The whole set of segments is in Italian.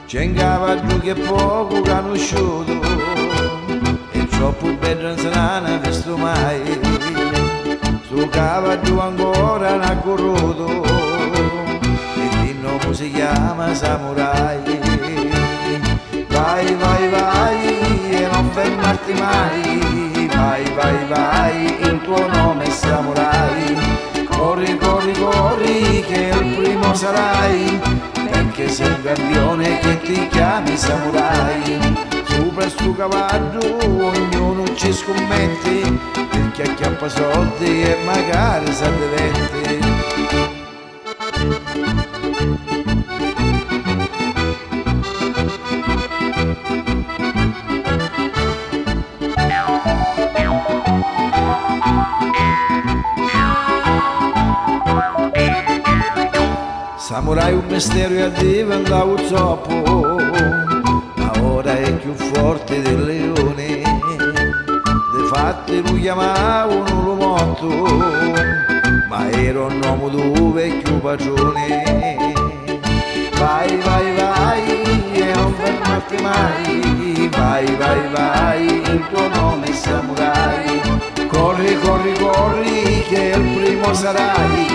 C'è un cavallo che è poco conosciuto e troppo bello non se l'ha visto mai. Sto cavallo ancora non ha corroto e il nome si chiama Samurai. Vai, vai, vai e non fermarti mai. Vai, vai, vai, il tuo nome è Samurai. Corri, corri, corri che il primo sarai, perché sei un campione che ti chiami Samurai. Sopra sto cavallo ognuno ci scommette, perché acchiappa soldi e magari sa diventi. Samurai un mistero e diventavo troppo, ma ora è più forte del leone. Difatti lo chiamavano lo morto, ma era un uomo tuo vecchio padrone. Vai, vai, vai e non fermarti mai. Vai, vai, vai, il tuo nome è Samurai. Corri, corri, corri che il primo sarai,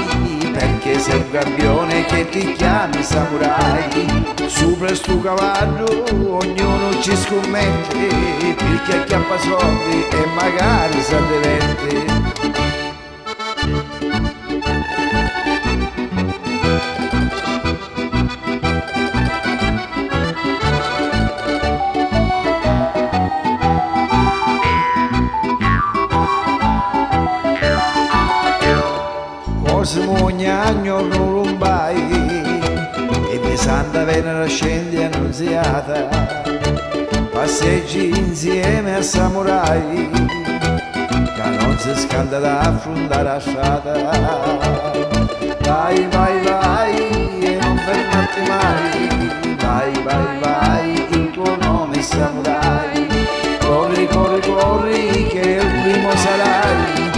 perché sei un campione che ti chiami Samurai. Sopra sto cavallo ognuno ci scommette, perché acchiappa soldi e magari sa diventi. Ogni anno non rombai e di Santa Venera scendi annunziata, passeggi insieme a Samurai che non si scanda da affrontare la strada. Vai, vai, vai e non fermarti mai. Vai, vai, vai, il tuo nome è Samurai. Corri, corri, corri che il primo sarai,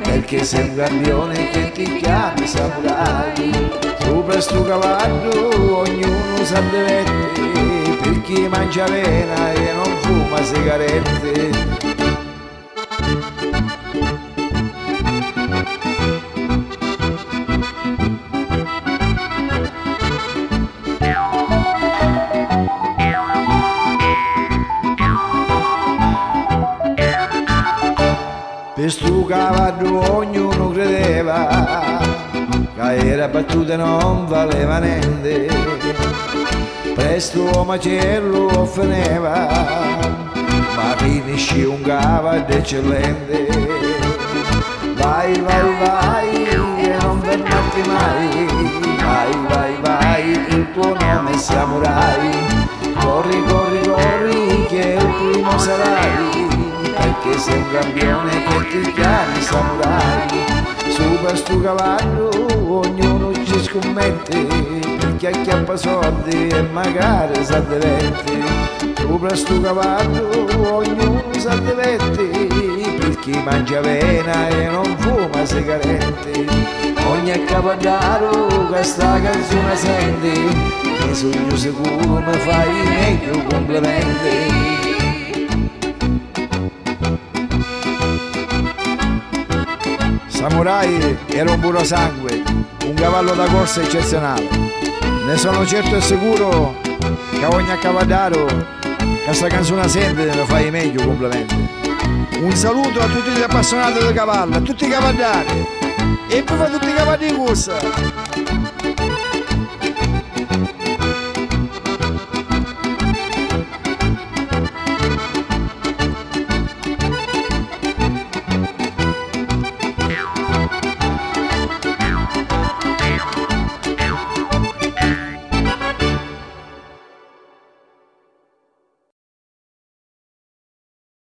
perché sei un campione che ti chiami Samurai. Sopra sto cavallo ognuno sa diventi, per chi mangia avena e non fuma sigarette. Per sto cavallo ognuno credeva che era battuta e non valeva niente. Presto macello fineva, ma finisce un cavallo eccellente. Vai, vai, vai e non fermarti mai. Vai, vai, vai, il tuo nome è Samurai. Corri, corri, corri che il primo sarai, perché sei un campione che ti chiami Samurai. Sopra sto cavallo ognuno ci scommette, perché acchiappa soldi e magari sa diventi. Sopra sto cavallo ognuno sa diventi, per chi mangia avena e non fuma sigarette. Ogni cavallaro che sta canzone senti, che sono sicuro mi fai meglio complimenti. Samurai era un puro sangue, un cavallo da corsa eccezionale. Ne sono certo e sicuro che ogni accavallaro che questa canzone sente ne fai meglio complimenti. Un saluto a tutti gli appassionati del cavallo, a tutti i cavallari e poi a tutti i cavalli di corsa.